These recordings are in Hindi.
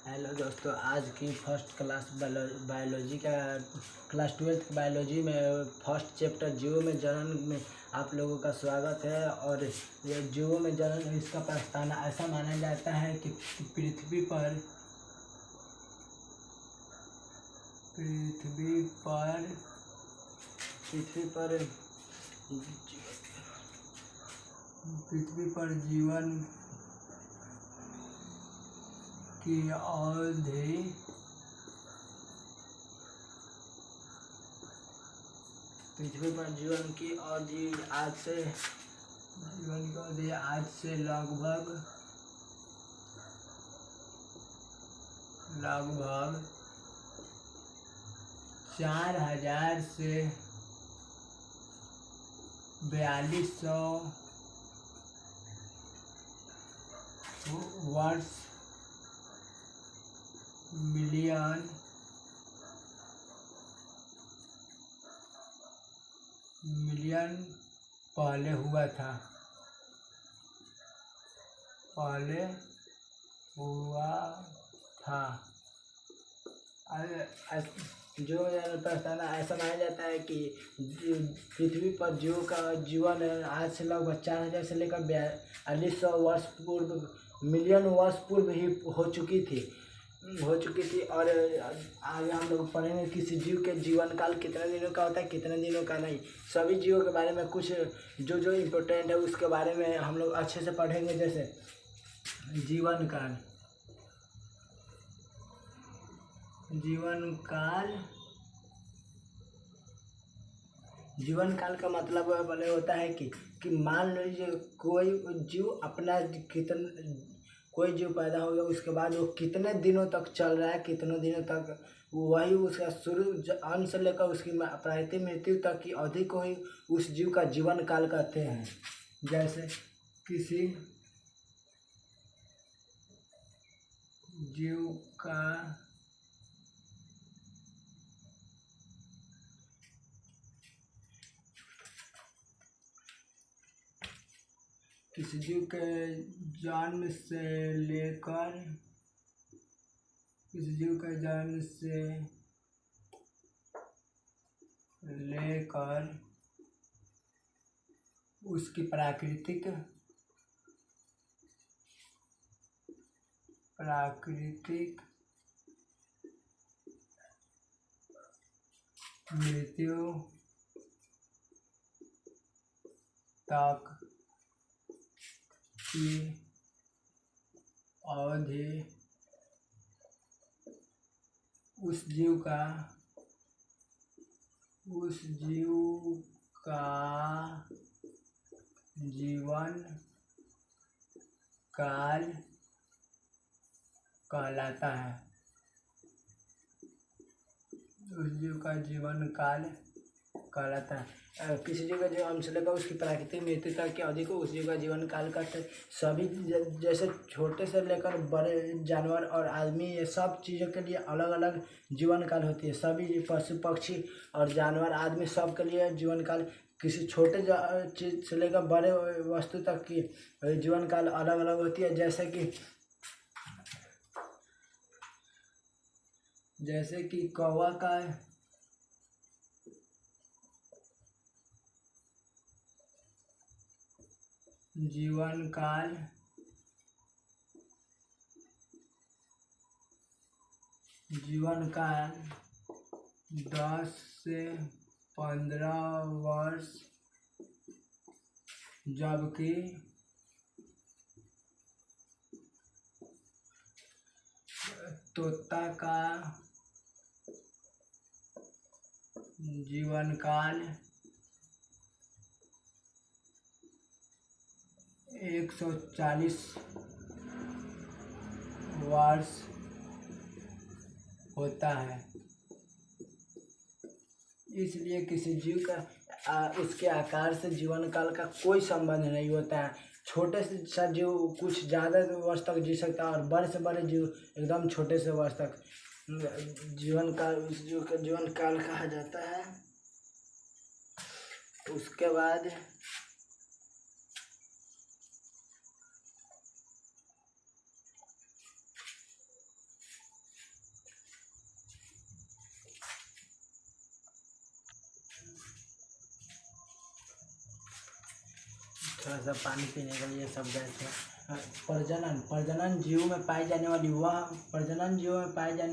हेलो दोस्तों, आज की फर्स्ट क्लास बायोलॉजी का क्लास 12th बायोलॉजी में फर्स्ट चैप्टर जीवों में जनन में आप लोगों का स्वागत है। और ये जीवों में जनन इसका प्रस्तावना ऐसा माना जाता है कि पृथ्वी पर जीवन की अवधि आज से लगभग 4000 से 4200 वर्ष मिलियन पहले हुआ था। जो प्रस्तावना ऐसा माना जाता है कि पृथ्वी पर जीवों का जीवन आज से लगभग 4000 से लेकर 4200 वर्ष पूर्व मिलियन वर्ष पूर्व ही हो चुकी थी। और आगे हम लोग पढ़ेंगे किसी जीव के जीवन काल कितने दिनों का होता है, कितने दिनों का नहीं। सभी जीवों के बारे में कुछ जो इम्पोर्टेंट है उसके बारे में हम लोग अच्छे से पढ़ेंगे। जैसे जीवन काल का मतलब भले होता है कि मान लीजिए कोई जीव पैदा हो गया, उसके बाद वो कितने दिनों तक चल रहा है, कितने दिनों तक, वही उसका शुरू अंत से लेकर उसकी प्राकृतिक मृत्यु तक की अवधि को ही उस जीव का जीवन काल कहते हैं। जैसे किसी जीव का के जन्म से लेकर उसकी प्राकृतिक मृत्यु तक की अवधि उस जीव का जीवन काल कहलाता है। किसी जीव का जो अंश से लेकर उसकी प्राकृतिक मृत्यु तक की अवधि को उस जीव का जीवन काल कहते हैं। सभी जैसे छोटे से लेकर बड़े जानवर और आदमी, ये सब चीज़ों के लिए अलग अलग जीवन काल होती है। सभी पशु पक्षी और जानवर आदमी सब के लिए जीवन काल किसी छोटे चीज से लेकर बड़े वस्तु तक की जीवन काल अलग अलग होती है। जैसे कि कौवा का जीवन काल 10 से 15 वर्ष, जबकि तोता का जीवन काल 140 वर्ष होता है। इसलिए किसी जीव का उसके आकार से जीवन काल का कोई संबंध नहीं होता है। छोटे से जीव कुछ ज़्यादा वर्ष तक जी सकता है और बड़े से बड़े जीव एकदम छोटे से वर्ष तक जीवन काल उस जीव का जीवन काल कहा जाता है। उसके बाद थोड़ा सा पानी पीने के लिए सब गए थे। प्रजनन प्रजनन जीवों में पाई जाने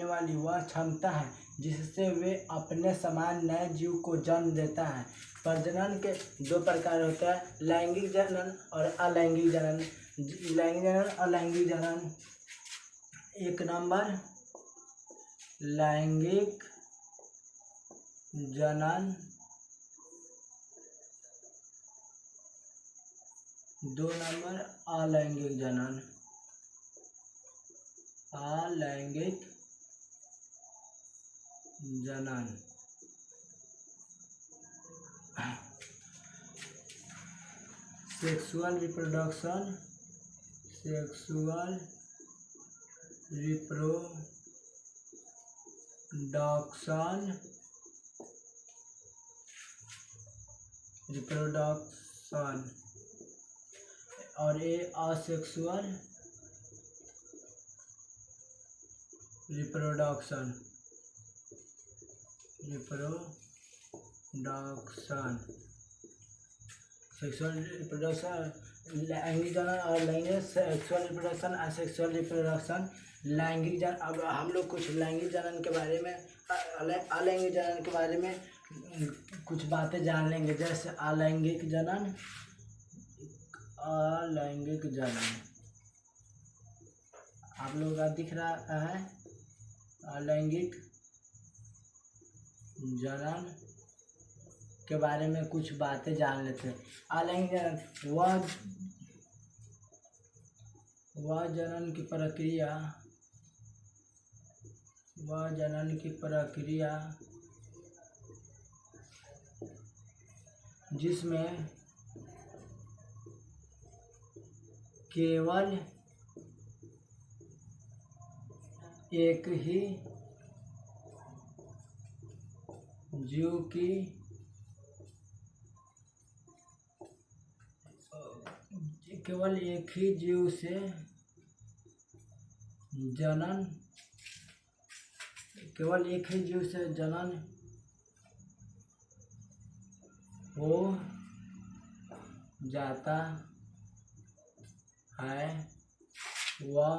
वाली वह क्षमता है जिससे वे अपने समान नए जीव को जन्म देता है। प्रजनन के दो प्रकार होते हैं, लैंगिक जनन और अलैंगिक जनन। लैंगिक जनन, अलैंगिक जनन। एक नंबर लैंगिक जनन, दो नंबर अलैंगिक जनन। अलैंगिक जनन सेक्सुअल रिप्रोडक्शन और ये असेक्सुअल रिप्रोडक्शन। सेक्सुअल रिप्रोडक्शन लैंगिक जनन और लैंगिक सेक्सुअल रिप्रोडक्शन, असेक्सुअल रिप्रोडक्शन। लैंगिक जनन, अब हम लोग कुछ लैंगिक जनन के बारे में, अलैंगिक जनन के बारे में कुछ बातें जान लेंगे। जैसे अलैंगिक जनन आप लोगों का दिख रहा है। अलैंगिक जनन के बारे में कुछ बातें जान लेते हैं। अलैंगिक जनन वह जनन की प्रक्रिया जिसमें केवल एक ही जीव की केवल एक ही जीव से जनन हो जाता है, वह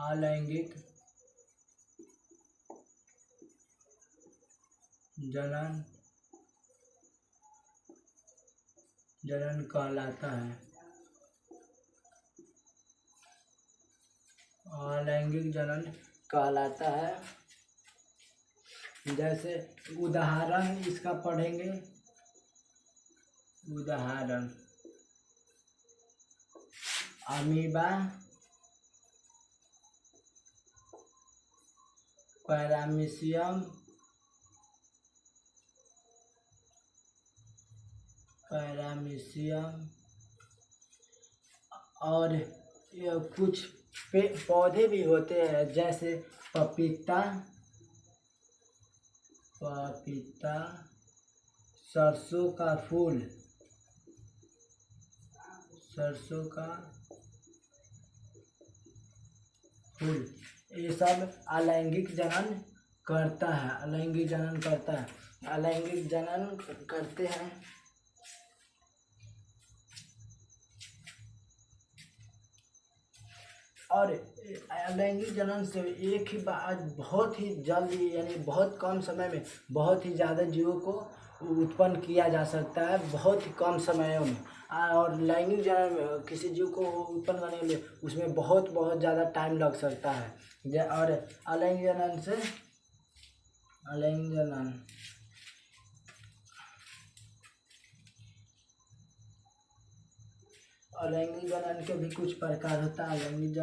अलैंगिक जनन कहलाता है। अलैंगिक जनन कहलाता है। जैसे उदाहरण इसका पढ़ेंगे। उदाहरण अमीबा, पैरामीशियम, और ये कुछ पौधे भी होते हैं। जैसे पपीता, सरसों का फूल, ये सब अलैंगिक जनन करता है। अलैंगिक जनन करते हैं। और अलैंगिक जनन से एक ही बार बहुत ही जल्दी, यानी बहुत कम समय में बहुत ही ज़्यादा जीवों को उत्पन्न किया जा सकता है, बहुत ही कम समयों में। और लैंगिक जनन में किसी जीव को उत्पन्न करने के लिए उसमें बहुत ज़्यादा टाइम लग सकता है। और अलैंगिक जनन के भी कुछ प्रकार होता है। अलैंगिक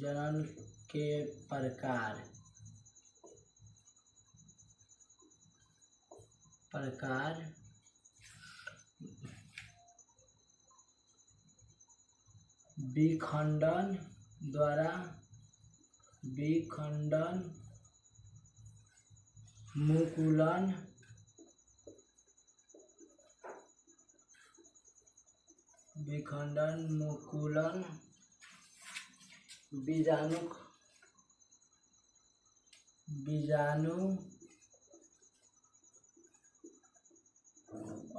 जनन के प्रकार विखंडन द्वारा, मुकुलन, बीजाणु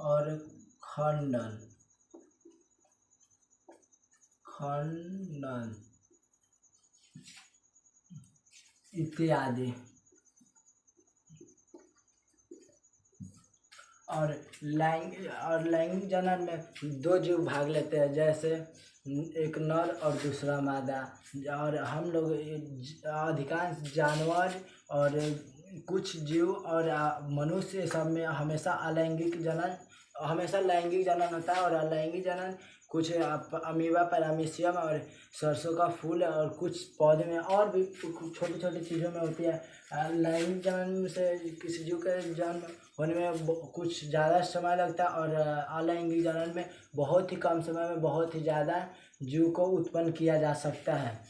और खंडन खंडन इत्यादि। और लैंगिक जनन में दो जीव भाग लेते हैं, जैसे एक नर और दूसरा मादा। और हम लोग अधिकांश जानवर और कुछ जीव और मनुष्य सब में हमेशा लैंगिक जनन होता है। और अलैंगिक जनन कुछ अमीबा, पैरामीशियम और सरसों का फूल और कुछ पौधे में और भी छोटी छोटी चीज़ों में होती है। लैंगिक जनन से किसी जीव के जन्म होने में कुछ ज़्यादा समय लगता है, और अलैंगिक जनन में बहुत ही कम समय में बहुत ही ज़्यादा जीव को उत्पन्न किया जा सकता है।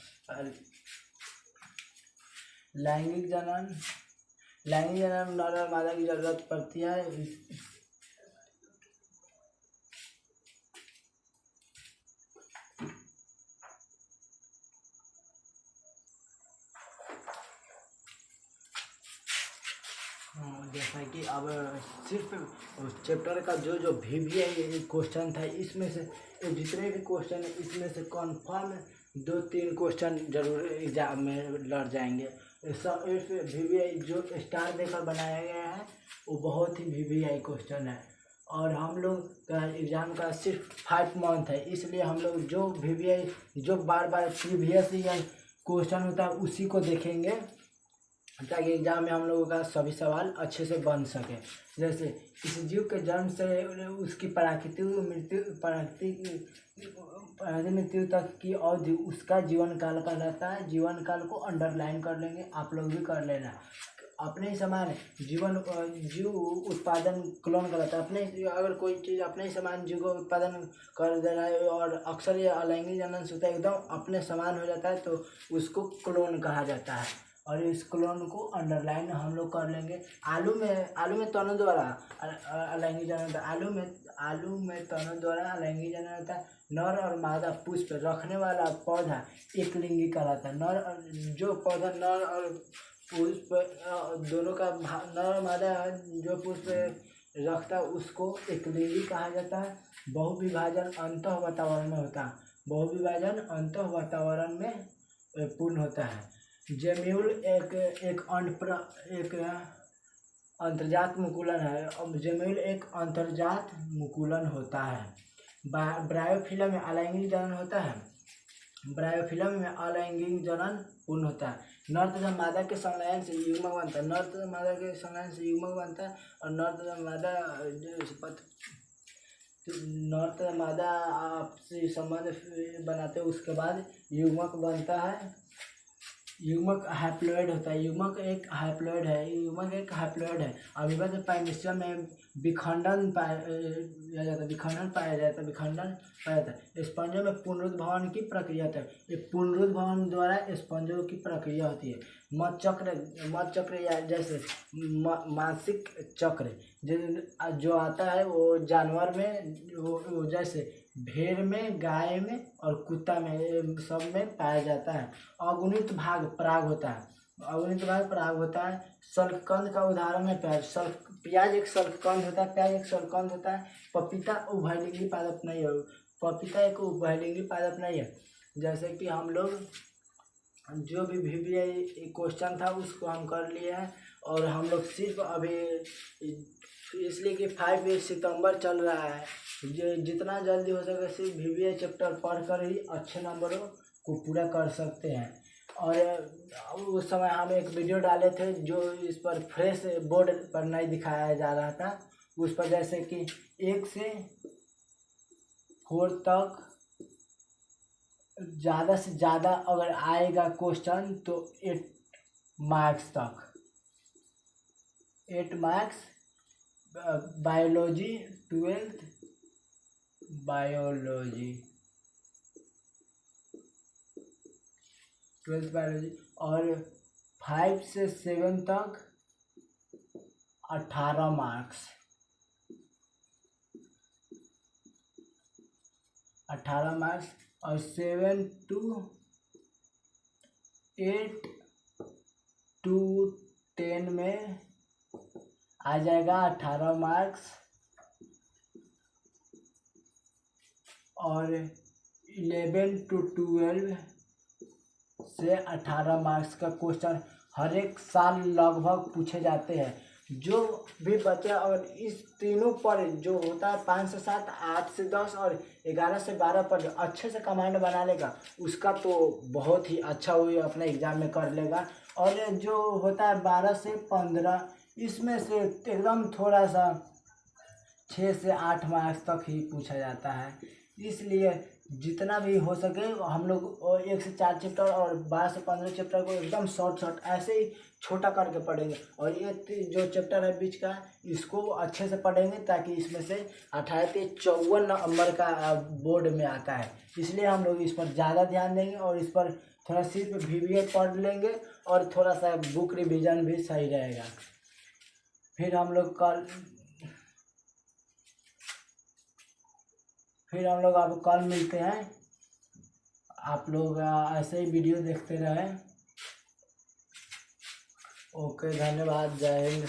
लैंगिक जनन में नर और मादा की जरूरत पड़ती है। जैसा कि अब सिर्फ चैप्टर का जो VBI क्वेश्चन था, इसमें से जितने भी क्वेश्चन है इसमें से कन्फर्म 2-3 क्वेश्चन जरूर एग्जाम में लड़ जाएंगे। सब इस VBI जो स्टार देकर बनाया गया है वो बहुत ही VBI क्वेश्चन है। और हम लोग का एग्ज़ाम का सिर्फ 5 मंथ है, इसलिए हम लोग जो VBI जो बार बार प्रीवियस ईयर क्वेश्चन होता है उसी को देखेंगे, ताकि एग्जाम में हम लोगों का सभी सवाल अच्छे से बन सके। जैसे किसी जीव के जन्म से उसकी मृत्यु तक की अवधि उसका जीवन काल का रहता है। जीवन काल को अंडरलाइन कर लेंगे, आप लोग भी कर लेना। अपने ही समान जीव उत्पादन क्लोन कराता है। अगर कोई चीज़ अपने ही समान जीव को उत्पादन कर दे रहा है, और अक्सर ये अलैंगिक जनन से होता है, एकदम अपने समान हो जाता है, तो उसको क्लोन कहा जाता है। और इस क्लोन को अंडरलाइन हम लोग कर लेंगे। आलू में तनों द्वारा अलैंगिक जनन होता है। आलू में तनों द्वारा अलैंगिक जनन होता है। नर और मादा पुष्प रखने वाला पौधा एक लिंगी कहलाता है। जो पौधा नर और पुष्प दोनों का नर और मादा जो पुष्प रखता है उसको एक लिंगी कहा जाता है। बहुविभाजन अंतः वातावरण में होता है। बहुविभाजन अंतः वातावरण में पूर्ण होता है। जेम्यूल एक अंतर्जात मुकुलन है। अब जेम्यूल एक अंतर्जात मुकुलन होता है। ब्रायोफिलम में अलैंगिक जनन होता है। ब्रायोफिलम में अलैंगिक जनन पूर्ण होता है। नर तथा मादा के संलयन से युग्मक बनता है। नर तथा मादा के संलयन से युग्मक बनता है। और नर तथा मादा आपसी संबंध बनाते हैं, उसके बाद युग्मक बनता है। युग्मक हैप्लॉइड होता है। युग्मक एक हैप्लॉइड है। अमीबा के पैरामीशियम में विखंडन पाया जाता है। स्पंजों में पुनरुद्भवन की प्रक्रिया होता है। ये पुनरुद्भवन द्वारा स्पंजों की प्रक्रिया होती है। मध चक्र या जैसे मासिक चक्र जो आता है वो जानवर में वो जैसे भेड़ में, गाय में और कुत्ता में सब में पाया जाता है। अगुणित भाग पराग होता है। शल्ककंद का उदाहरण है प्याज एक शल्ककंद होता है। पपीता उभयलिंगी पादप नहीं है। जैसे कि हम लोग जो भी VBI क्वेश्चन था उसको हम कर लिए हैं। और हम लोग सिर्फ अभी इसलिए कि 5 सितंबर चल रहा है, जितना जल्दी हो सके सिर्फ VBI चैप्टर पढ़कर ही अच्छे नंबरों को पूरा कर सकते हैं। और उस समय हम एक वीडियो डाले थे जो इस पर फ्रेश बोर्ड पर नहीं दिखाया जा रहा था। उस पर जैसे कि 1 से 4 तक ज़्यादा से ज़्यादा अगर आएगा क्वेश्चन तो 8 मार्क्स तक। 8 मार्क्स बायोलॉजी 12th बायोलॉजी और 5 से 7 तक 18 मार्क्स। 18 मार्क्स और 7 to 8 to 10 में आ जाएगा 18 मार्क्स। और 11 to 12 से 18 मार्क्स का क्वेश्चन हर एक साल लगभग पूछे जाते हैं। जो भी बच्चा अगर इस तीनों पर जो होता है 5 से 7, 8 से 10 और 11 से 12 पर अच्छे से कमांड बना लेगा, उसका तो बहुत ही अच्छा वो अपने एग्ज़ाम में कर लेगा। और जो होता है 12 से 15, इसमें से एकदम थोड़ा सा 6 से 8 मार्क्स तक ही पूछा जाता है। इसलिए जितना भी हो सके हम लोग 1 से 4 चैप्टर और 12 से 15 चैप्टर को एकदम शॉर्ट ऐसे ही छोटा करके पढ़ेंगे। और ये जो चैप्टर है बीच का, इसको अच्छे से पढ़ेंगे ताकि इसमें से 18 से 54 नंबर का बोर्ड में आता है। इसलिए हम लोग इस पर ज़्यादा ध्यान देंगे और इस पर थोड़ा सिर्फ VBA पढ़ लेंगे और थोड़ा सा बुक रिवीजन भी सही रहेगा। फिर हम लोग अब कल मिलते हैं। आप लोग ऐसे ही वीडियो देखते रहें। ओके, धन्यवाद, जय हिंद।